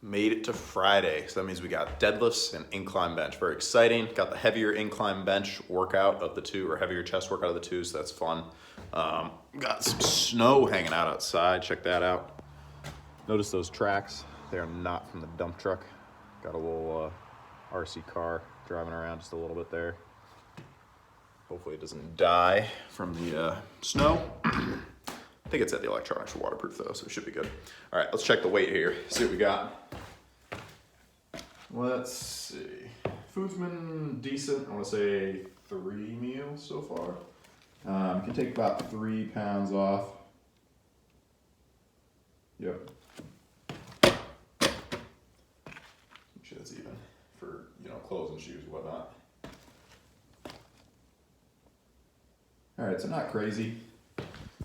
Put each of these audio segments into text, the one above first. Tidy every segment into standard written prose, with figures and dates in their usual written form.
Made it to Friday, so that means we got deadlifts and incline bench. Very exciting. Got the heavier incline bench workout of the two, or heavier chest workout of the two, so that's fun. Got some snow hanging out outside. Check that out. Notice those tracks. They are not from the dump truck. Got a little RC car driving around just a little bit there. Hopefully it doesn't die from the snow. I think it's at the electronics for waterproof though, so it should be good. All right, let's check the weight here, see what we got. Let's see. Food's been decent. I want to say 3 meals so far. You can take about 3 pounds off. Yep. Make sure that's even for, clothes and shoes and whatnot. All right, so not crazy.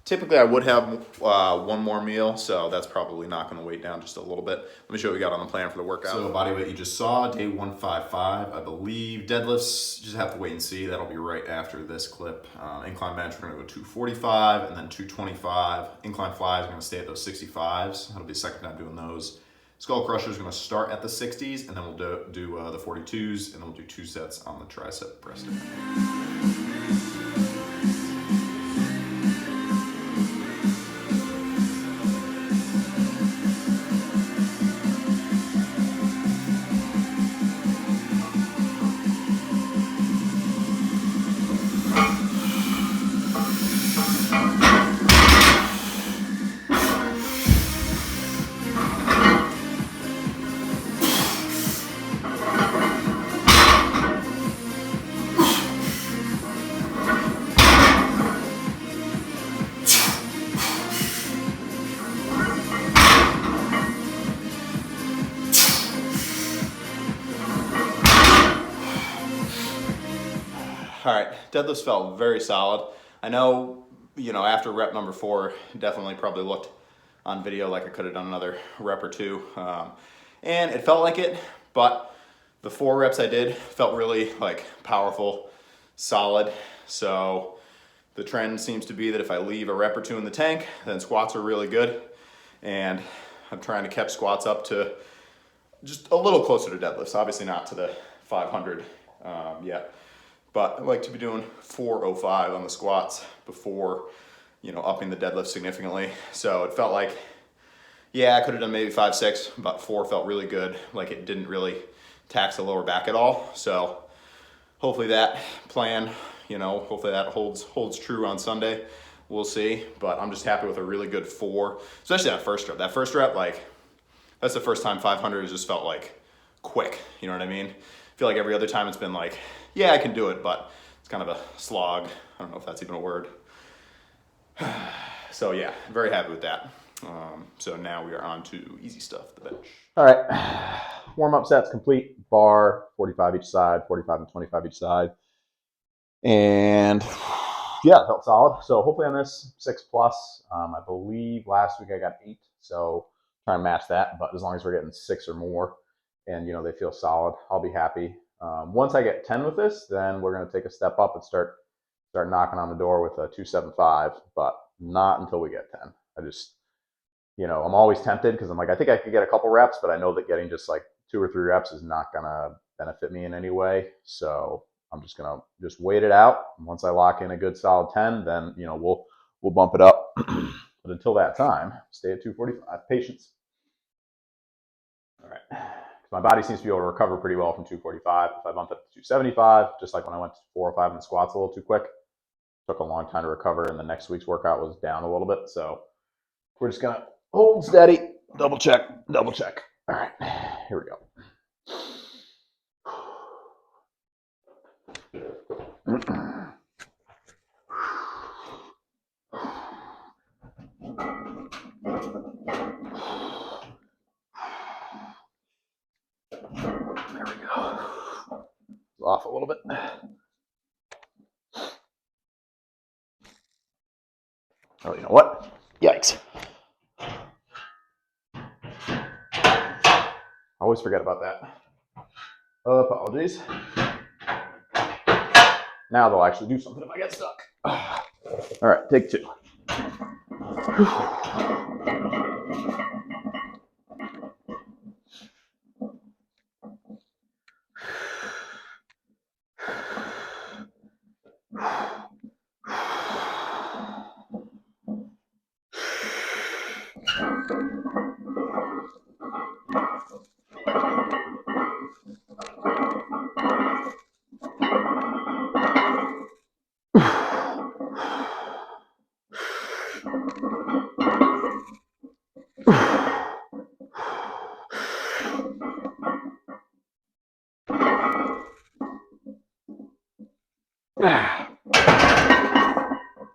Typically, I would have one more meal, so that's probably not going to weigh down just a little bit. Let me show you what we got on the plan for the workout. So body weight you just saw, day 155, I believe. Deadlifts, just have to wait and see. That'll be right after this clip. Incline bench, we're going to go 245 and then 225. Incline flies, we're going to stay at those 65s. That'll be the second time doing those. Skull crusher is going to start at the 60s, and then we'll do the 42s, and then we'll do 2 sets on the tricep press down. All right, deadlifts felt very solid. I know, after rep number 4, definitely probably looked on video like I could have done another rep or 2. And it felt like it, but the 4 reps I did felt really powerful, solid. So the trend seems to be that if I leave a rep or 2 in the tank, then squats are really good. And I'm trying to catch squats up to just a little closer to deadlifts, obviously not to the 500 yet. But I like to be doing 405 on the squats before, upping the deadlift significantly. So it felt like, I could have done maybe 5, 6, but 4 felt really good. Like it didn't really tax the lower back at all. So hopefully that plan, hopefully that holds true on Sunday. We'll see. But I'm just happy with a really good 4, especially that first rep. That first rep, that's the first time 500 has just felt quick. You know what I mean? I feel like every other time it's been I can do it, but it's kind of a slog. I don't know if that's even a word. So very happy with that. So now we are on to easy stuff, the bench. All right, warm-up sets complete. Bar, 45 each side, 45 and 25 each side. And it felt solid. So hopefully on this 6+, I believe last week I got 8. So try and match that, but as long as we're getting 6 or more and, they feel solid, I'll be happy. Once I get 10 with this, then we're going to take a step up and start knocking on the door with a 275, but not until we get 10. I just, I'm always tempted because I'm I think I could get a couple reps, but I know that getting just 2 or 3 reps is not going to benefit me in any way. So I'm just going to wait it out. And once I lock in a good solid 10, then, we'll bump it up. But until that time, stay at 245. Patience. All right. My body seems to be able to recover pretty well from 245. If I bump it to 275, just like when I went to 405 in the squats a little too quick, took a long time to recover, and the next week's workout was down a little bit. So we're just gonna hold steady, double check. All right, here we go. There we go. Off a little bit. Oh, you know what? Yikes. I always forget about that. Apologies. Now they'll actually do something if I get stuck. All right, take 2.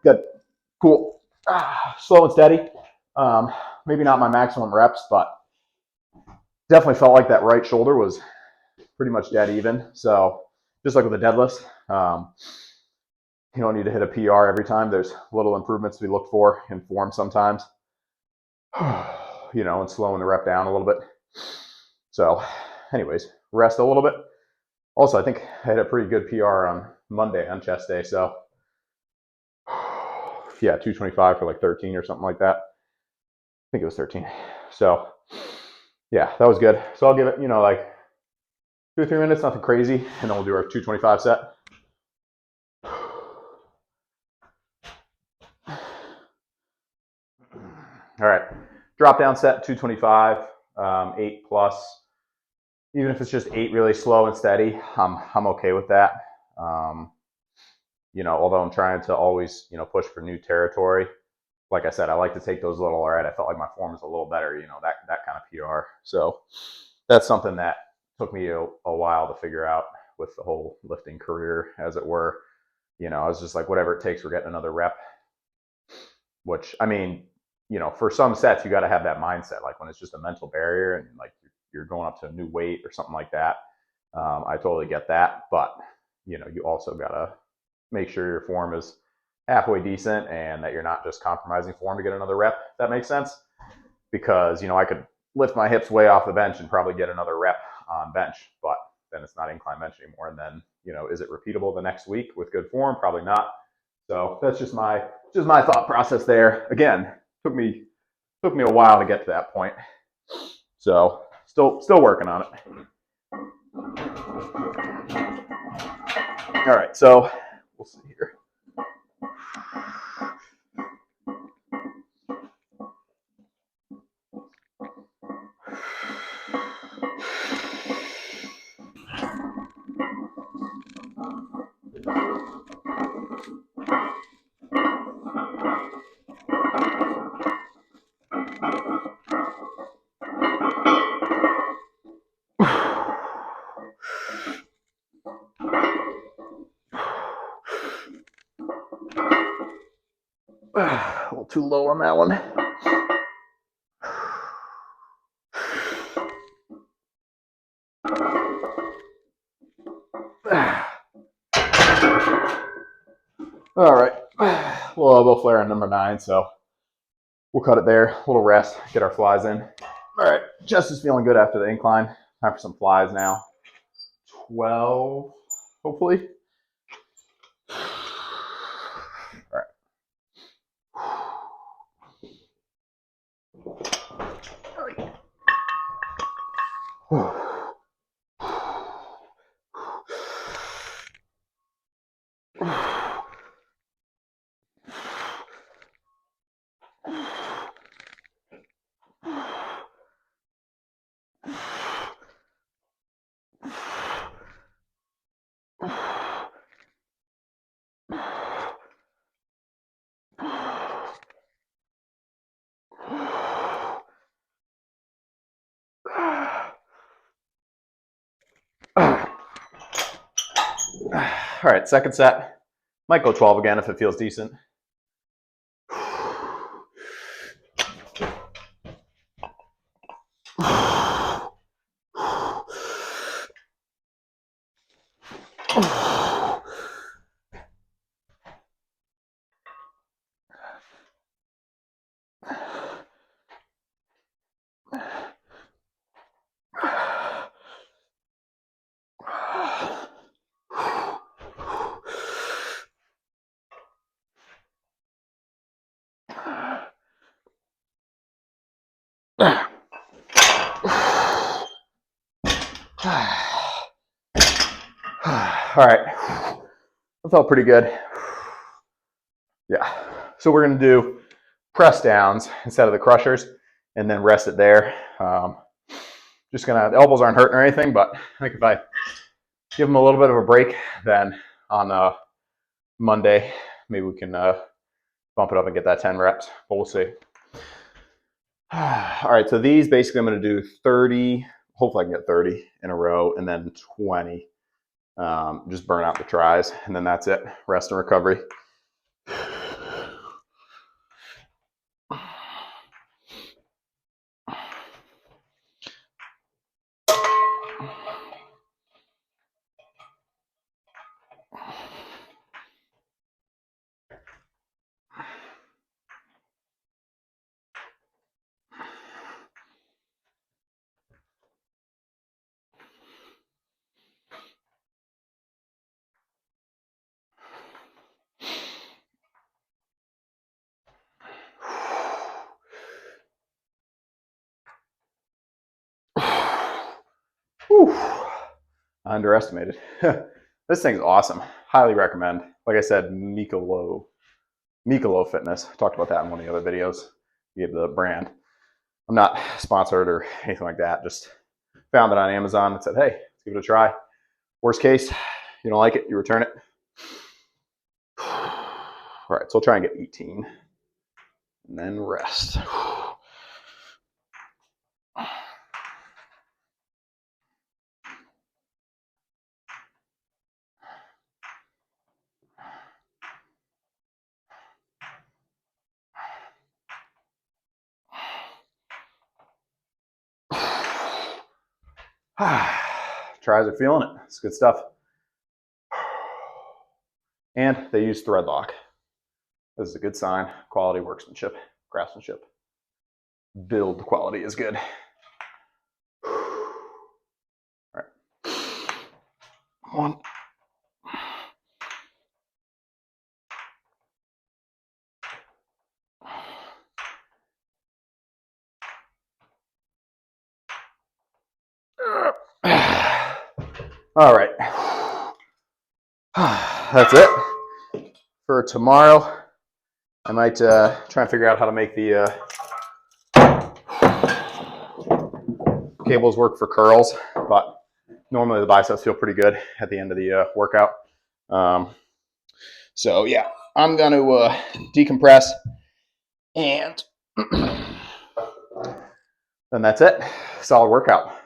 Good. Cool. Slow and steady. Maybe not my maximum reps, but definitely felt like that right shoulder was pretty much dead even. So just like with the deadlifts, you don't need to hit a PR every time. There's little improvements to be looked for in form sometimes, and slowing the rep down a little bit. So anyways, rest a little bit. Also, I think I had a pretty good PR on Monday on chest day. So yeah, 225 for like 13 or something like that. I think it was 13. So yeah, that was good. So I'll give it, like 2 or 3 minutes, nothing crazy, and then we'll do our 225 set. All right, drop down set, 225, 8 plus. Even if it's just 8 really slow and steady, I'm okay with that. Although I'm trying to always, push for new territory. Like I said, I like to take those little, all right, I felt like my form is a little better, that kind of PR. So that's something that took me a while to figure out with the whole lifting career, as it were. I was just like, whatever it takes, we're getting another rep. Which, I mean, for some sets, you got to have that mindset. Like when it's just a mental barrier and like you're going up to a new weight or something like that. I totally get that. But, you also got to make sure your form is halfway decent and that you're not just compromising form to get another rep, if that makes sense. Because, I could lift my hips way off the bench and probably get another rep on bench, but then it's not incline bench anymore. And then, is it repeatable the next week with good form? Probably not. So that's just my thought process there. Again, took me a while to get to that point. So still working on it. All right, so we'll see here. A little too low on that one. All right, little elbow flare on number 9, so we'll cut it there. A little rest, get our flies in. All right, chest is feeling good after the incline. Time for some flies now. 12, hopefully. All right. All right, second set. Might go 12 again if it feels decent. All right, that felt pretty good. Yeah, so we're gonna do press downs instead of the crushers and then rest it there. Just the elbows aren't hurting or anything, but I think if I give them a little bit of a break, then on Monday, maybe we can bump it up and get that 10 reps, but we'll see. All right, so these basically I'm gonna do 30, hopefully I can get 30 in a row and then 20 Just burn out the tris, and then that's it. Rest and recovery. Whew. Underestimated. This thing's awesome. Highly recommend. Like I said, Mikolo Fitness. Talked about that in one of the other videos. Gave the brand. I'm not sponsored or anything like that. Just found it on Amazon and said, hey, let's give it a try. Worst case, you don't like it, you return it. All right, so I'll try and get 18 and then rest. Tries are feeling it. It's good stuff. And they use thread lock. This is a good sign. Quality workmanship, craftsmanship. Build quality is good. All right. One. All right. That's it for tomorrow. I might try and figure out how to make the cables work for curls, but normally the biceps feel pretty good at the end of the workout. So yeah, I'm going to decompress, and then that's it. Solid workout.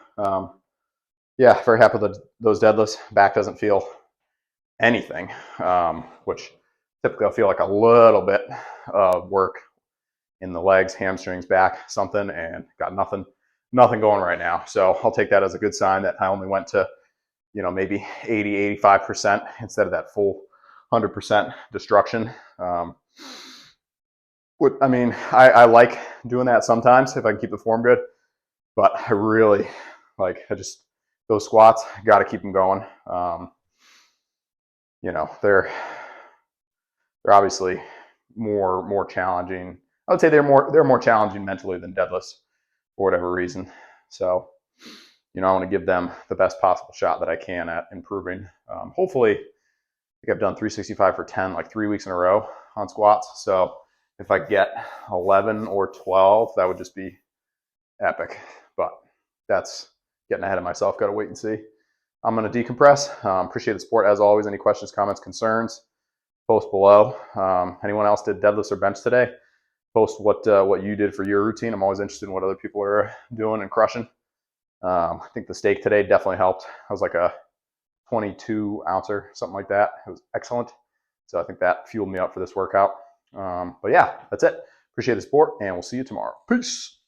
Yeah, very happy with those deadlifts. Back doesn't feel anything, which typically I'll feel like a little bit of work in the legs, hamstrings, back, something, and got nothing going right now. So I'll take that as a good sign that I only went to, maybe 80, 85% instead of that full 100% destruction. I like doing that sometimes if I can keep the form good, but I really those squats, got to keep them going. They're obviously more challenging. I would say they're more challenging mentally than deadlifts for whatever reason. So, I want to give them the best possible shot that I can at improving. Hopefully, I think I've done 365 for 10 like 3 weeks in a row on squats. So if I get 11 or 12, that would just be epic. But that's getting ahead of myself. Got to wait and see. I'm going to decompress. Appreciate the support as always. Any questions, comments, concerns, post below. Anyone else did deadlifts or bench today? Post what you did for your routine. I'm always interested in what other people are doing and crushing. I think the steak today definitely helped. I was like a 22 ouncer, something like that. It was excellent. So I think that fueled me up for this workout. But yeah, that's it. Appreciate the support, and we'll see you tomorrow. Peace.